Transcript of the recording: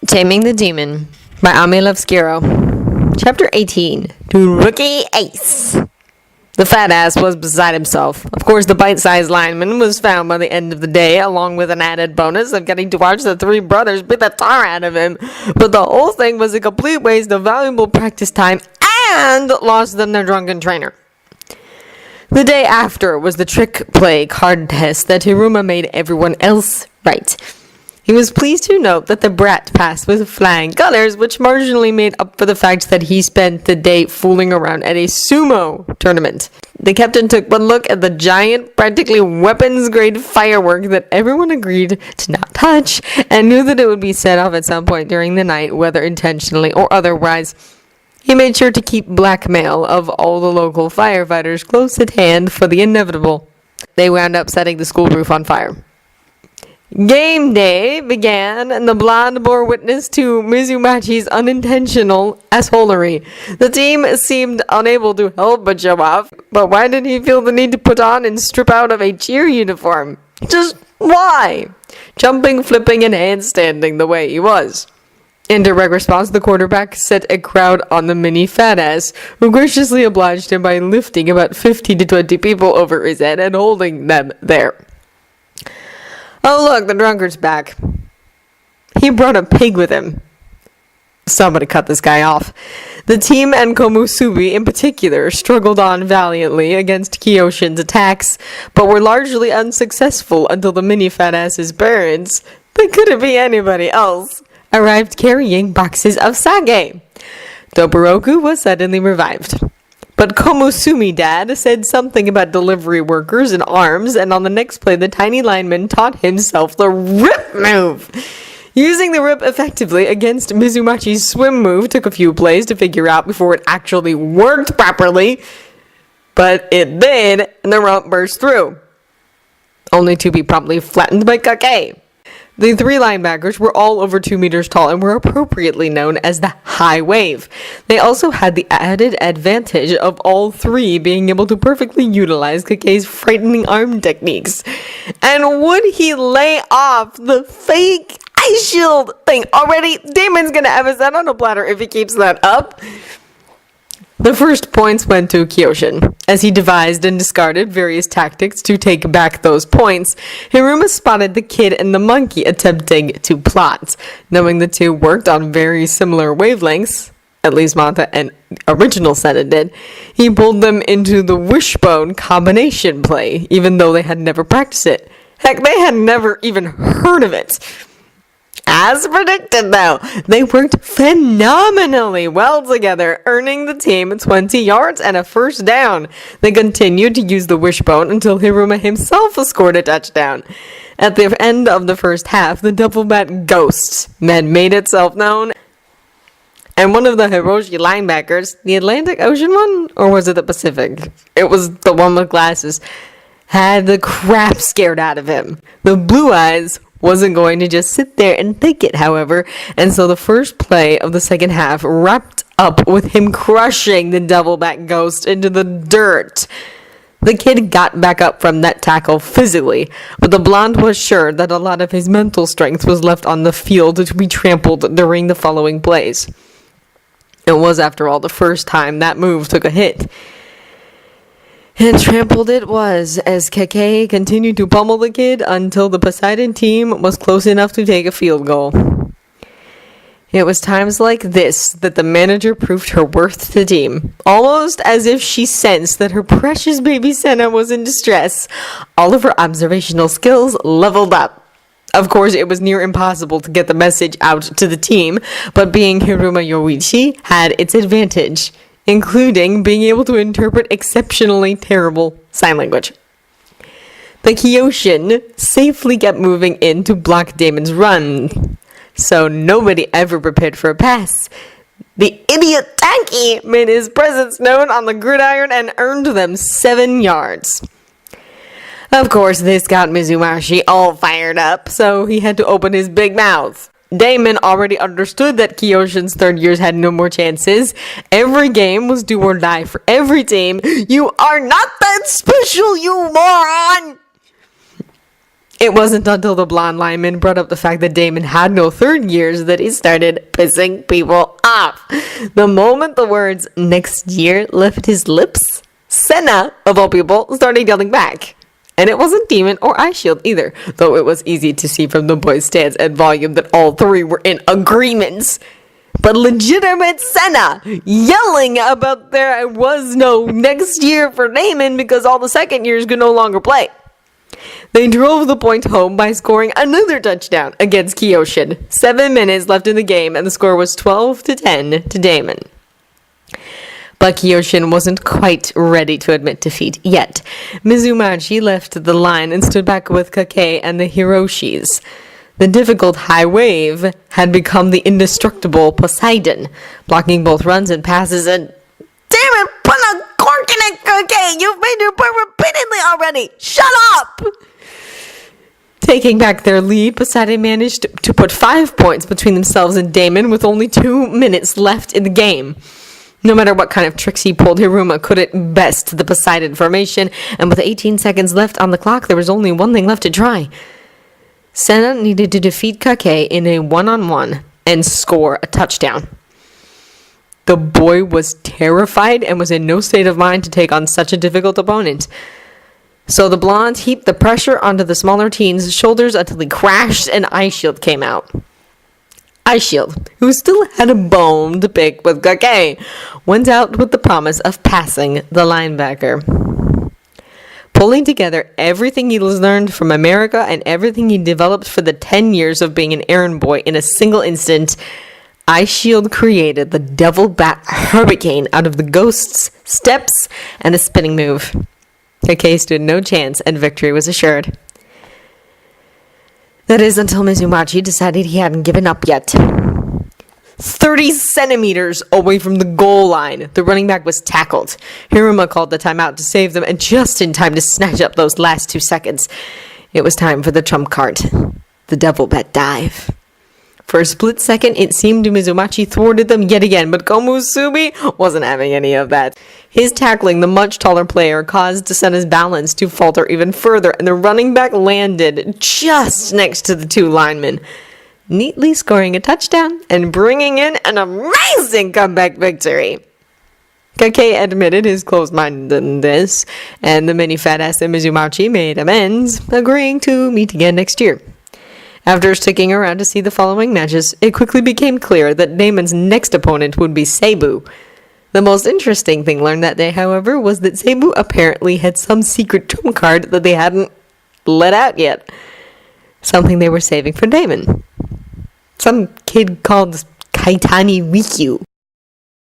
Taming the Demon by Ami Levskiro. Chapter 18. To Rookie Ace. The fat ass was beside himself. Of course, the bite-sized lineman was found by the end of the day, along with an added bonus of getting to watch the three brothers beat the tar out of him. But the whole thing was a complete waste of valuable practice time and lost them their drunken trainer. The day after was the trick play card test that Hiruma made everyone else right. He was pleased to note that the brat passed with flying colors, which marginally made up for the fact that he spent the day fooling around at a sumo tournament. The captain took one look at the giant, practically weapons-grade firework that everyone agreed to not touch, and knew that it would be set off at some point during the night, whether intentionally or otherwise. He made sure to keep blackmail of all the local firefighters close at hand for the inevitable. They wound up setting the school roof on fire. Game day began, and the blonde bore witness to Mizumachi's unintentional assholery. The team seemed unable to help but show off, but why did he feel the need to put on and strip out of a cheer uniform? Just why? Jumping, flipping, and handstanding the way he was. In direct response, the quarterback set a crowd on the mini fat ass, who graciously obliged him by lifting about 15 to 20 people over his head and holding them there. Oh look, the drunkard's back. He brought a pig with him. Somebody cut this guy off. The team and Komusubi in particular struggled on valiantly against Kiyoshin's attacks, but were largely unsuccessful until the mini fat ass's parents, they couldn't be anybody else, arrived carrying boxes of sake. Toboroku was suddenly revived. But Komusumi Dad said something about delivery workers and arms, and on the next play, the tiny lineman taught himself the rip move. Using the rip effectively against Mizumachi's swim move took a few plays to figure out before it actually worked properly, but it did, and the rump burst through, only to be promptly flattened by Kake. The three linebackers were all over 2 meters tall and were appropriately known as the high wave. They also had the added advantage of all three being able to perfectly utilize Kake's frightening arm techniques. And would he lay off the fake ice shield thing already? Damon's gonna have his head on a platter if he keeps that up. The first points went to Kiyoshin. As he devised and discarded various tactics to take back those points, Hiruma spotted the kid and the monkey attempting to plot. Knowing the two worked on very similar wavelengths, at least Mata and original Sena did, he pulled them into the wishbone combination play, even though they had never practiced it. Heck, they had never even heard of it. As predicted, though, they worked phenomenally well together, earning the team 20 yards and a first down. They continued to use the wishbone until Hiruma himself scored a touchdown. At the end of the first half, the double bat ghost had made itself known, and one of the Hiroshi linebackers, the Atlantic Ocean one, or was it the Pacific? It was the one with glasses, had the crap scared out of him. The Blue Eyes wasn't going to just sit there and take it, however, and so the first play of the second half wrapped up with him crushing the double back ghost into the dirt. The kid got back up from that tackle physically, but the blonde was sure that a lot of his mental strength was left on the field to be trampled during the following plays. It was, after all, the first time that move took a hit. And trampled it was, as Kake continued to pummel the kid until the Poseidon team was close enough to take a field goal. It was times like this that the manager proved her worth to the team. Almost as if she sensed that her precious baby Sena was in distress, all of her observational skills leveled up. Of course, it was near impossible to get the message out to the team, but being Hiruma Yoichi had its advantage, including being able to interpret exceptionally terrible sign language. The Kiyoshin safely kept moving in to block Damon's run, so nobody ever prepared for a pass. The idiot Tanky made his presence known on the gridiron and earned them 7 yards. Of course, this got Mizumachi all fired up, so he had to open his big mouth. Damon already understood that Kiyoshin's third years had no more chances. Every game was do or die for every team. You are not that special, you moron! It wasn't until the blonde lineman brought up the fact that Damon had no third years that he started pissing people off. The moment the words "next year" left his lips, Sena, of all people, started yelling back. And it wasn't Demon or Ice Shield either, though it was easy to see from the boys' stance and volume that all three were in agreement. But legitimate Sena yelling about there was no next year for Damon because all the second years could no longer play. They drove the point home by scoring another touchdown against Kyoshin. 7 minutes left in the game, and the score was 12-10 to Damon. But Kyoshin wasn't quite ready to admit defeat yet. Mizumachi left the line and stood back with Kake and the Hiroshis. The difficult high wave had become the indestructible Poseidon, blocking both runs and passes and... Damn it, put a cork in it, Kake! You've made your point repeatedly already! Shut up! Taking back their lead, Poseidon managed to put 5 points between themselves and Damon with only 2 minutes left in the game. No matter what kind of tricks he pulled, Hiruma couldn't best the Poseidon formation, and with 18 seconds left on the clock, there was only one thing left to try. Sena needed to defeat Kake in a one-on-one and score a touchdown. The boy was terrified and was in no state of mind to take on such a difficult opponent. So the blonde heaped the pressure onto the smaller teen's shoulders until he crashed and Ice Shield came out. Ice Shield, who still had a bone to pick with Kake, went out with the promise of passing the linebacker. Pulling together everything he learned from America and everything he developed for the 10 years of being an errand boy in a single instant, Ice Shield created the Devil Bat Hurricane out of the ghosts, steps, and a spinning move. Kake stood no chance, and victory was assured. That is until Mizumachi decided he hadn't given up yet. 30 centimeters away from the goal line, the running back was tackled. Hiruma called the timeout to save them, and just in time to snatch up those last 2 seconds. It was time for the trump card, the Devil Bat Dive. For a split second, it seemed Mizumachi thwarted them yet again, but Komusubi wasn't having any of that. His tackling the much taller player caused Sena's balance to falter even further, and the running back landed just next to the 2 linemen, neatly scoring a touchdown and bringing in an amazing comeback victory. Kake admitted his closed-mindedness, and the mini fat ass and Mizumachi made amends, agreeing to meet again next year. After sticking around to see the following matches, it quickly became clear that Damon's next opponent would be Seibu. The most interesting thing learned that day, however, was that Seibu apparently had some secret trump card that they hadn't let out yet. Something they were saving for Damon. Some kid called Kaitani Rikyu.